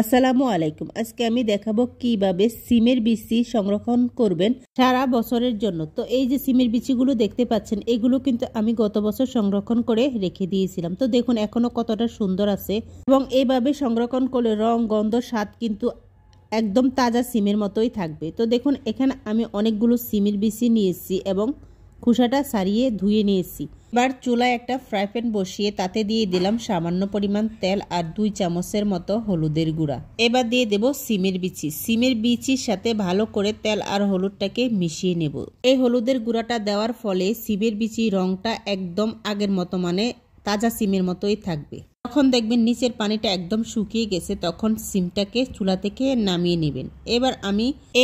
আসসালামু আলাইকুম। আজকে আমি দেখাবো কিভাবে সিমের বিচি সংরক্ষণ করবেন সারা বছরের জন্য। তো এই যে সিমের বিচিগুলো দেখতে পাচ্ছেন, এগুলো কিন্তু আমি গত বছর সংরক্ষণ করে রেখে দিয়েছিলাম। তো দেখুন এখনো কতটা সুন্দর আছে, এবং এইভাবে সংরক্ষণ করলে রং, গন্ধ, স্বাদ কিন্তু একদম তাজা সিমের মতোই থাকবে। তো দেখুন এখানে আমি অনেকগুলো সিমের বিচি নিয়েছি এবং খোসাটা ছাড়িয়ে ধুয়ে নিয়েছি। এবার চুলায় একটা ফ্রাই প্যান বসিয়ে তাতে দিয়ে দিলাম সামান্য পরিমাণ তেল আর 2 চামচের মতো হলুদের গুঁড়া। এবার দিয়ে দেব সিমের বিচি। সিমের বিচির সাথে ভালো করে তেল আর হলুদটাকে মিশিয়ে নেব। এই হলুদের গুঁড়াটা দেওয়ার ফলে সিমের বিচির রংটা একদম আগের মতো, মানে তাজা সিমের মতোই থাকবে। যখন দেখবেন নিচের পানিটা একদম শুকিয়ে গেছে, তখন সিমটাকে চুলা থেকে নামিয়ে নেবেন।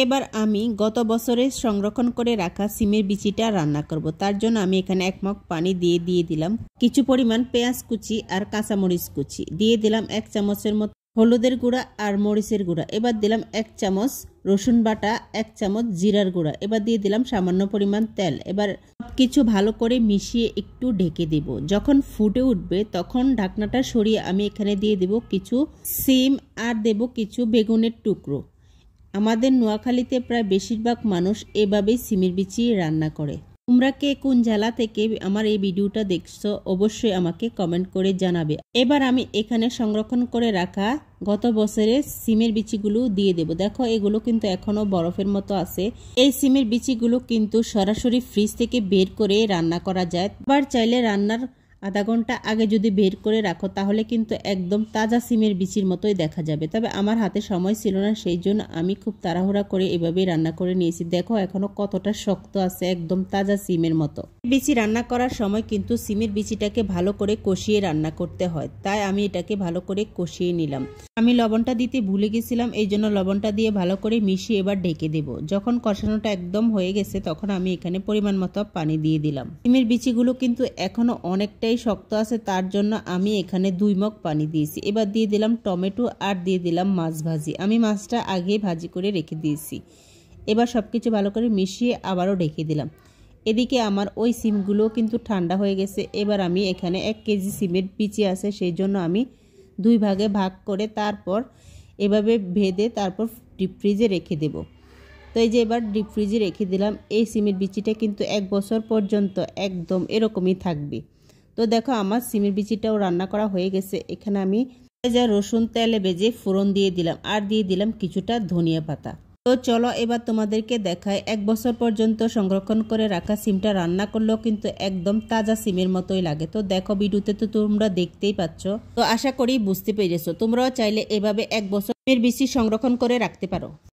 এবার আমি গত বছরে সংরক্ষণ করে রাখা সিমের বিচিটা রান্না করব। তার জন্য আমি এখানে 1 মগ পানি দিয়ে দিলাম কিছু পরিমাণ পেঁয়াজ কুচি আর কাঁচামরিচ কুচি, দিয়ে দিলাম 1 চামচের মতো হলুদের গুঁড়া আর মরিচের গুঁড়া। এবার দিলাম 1 চামচ রসুন বাটা, 1 চামচ জিরার গুঁড়া। এবার দিয়ে দিলাম সামান্য পরিমাণ তেল। এবার কিছু ভালো করে মিশিয়ে একটু ঢেকে দেব। যখন ফুটে উঠবে তখন ঢাকনাটা সরিয়ে আমি এখানে দিয়ে দেব কিছু সিম আর দেব কিছু বেগুনের টুকরো। আমাদের নোয়াখালীতে প্রায় বেশিরভাগ মানুষ এভাবেই সিমের বিচি রান্না করে। তোমরা কে কোন জেলা থেকে আমার এই ভিডিওটা দেখছো অবশ্যই আমাকে কমেন্ট করে জানাবে। এবার আমি এখানে সংরক্ষণ করে রাখা গত বছরের সিমের বিচিগুলো দিয়ে দেব। দেখো এগুলো কিন্তু এখনো বরফের মতো আছে। এই সিমের বিচিগুলো কিন্তু সরাসরি ফ্রিজ থেকে বের করে রান্না করা যায়। আবার চাইলে রান্নার আধা ঘন্টা আগে যদি বের করে রাখো তাহলে কিন্তু একদম তাজা সিমের বিচির মতোই দেখা যাবে। তবে আমার হাতে সময় ছিল না, সেই জন্য আমি খুব তাড়াহুড়া করে এভাবেই রান্না করে নিয়েছি। দেখো এখনো কতটা শক্ত আছে, একদম তাজা সিমের মতো। বিচি রান্না করার সময় কিন্তু সিমের বিচিটাকে ভালো করে কষিয়ে রান্না করতে হয়, তাই আমি এটাকে ভালো করে কষিয়ে নিলাম। আমি লবণটা দিতে ভুলে গেছিলাম, এই জন্য লবণটা দিয়ে ভালো করে মিশিয়ে এবার ঢেকে দেব। যখন কষানোটা একদম হয়ে গেছে তখন আমি এখানে পরিমাণ মতো পানি দিয়ে দিলাম। সিমের বিচিগুলো কিন্তু এখনো অনেকটাই শক্ত আছে, তার জন্য আমি এখানে 2 মগ পানি দিয়েছি। এবার দিয়ে দিলাম টমেটো আর দিয়ে দিলাম মাছ ভাজি। আমি মাছটা আগে ভাজি করে রেখে দিয়েছি। এবার সবকিছু ভালো করে মিশিয়ে আবারও ঢেকে দিলাম। এদিকে আমার ওই সিমগুলো কিন্তু ঠান্ডা হয়ে গেছে। এবার আমি এখানে 1 কেজি সিমের বিচি আছে, সেই জন্য আমি 2 ভাগে ভাগ করে তারপর এভাবে ভেদে তারপর ডিপ ফ্রিজে রেখে দেব। তো এই যে এবার ডিপ ফ্রিজে রেখে দিলাম। এই সিমের বিচিটা কিন্তু 1 বছর পর্যন্ত একদম এরকমই থাকবে। তো দেখো আমার সিমের বিচিটাও রান্না করা হয়ে গেছে। এখানে আমি রসুন তেলে ভেজে ফোড়ন দিয়ে দিলাম আর দিয়ে দিলাম কিছুটা ধনিয়া পাতা। তো চলো এবার তোমাদেরকে দেখায় 1 বছর পর্যন্ত সংরক্ষণ করে রাখা সিমটা রান্না করলেও কিন্তু একদম তাজা সিমের মতোই লাগে। তো দেখো ভিডিওতে তো তোমরা দেখতেই পাচ্ছ। তো আশা করি বুঝতে পেরেছো। তোমরাও চাইলে এভাবে 1 বছর সিমের বিচি সংরক্ষণ করে রাখতে পারো।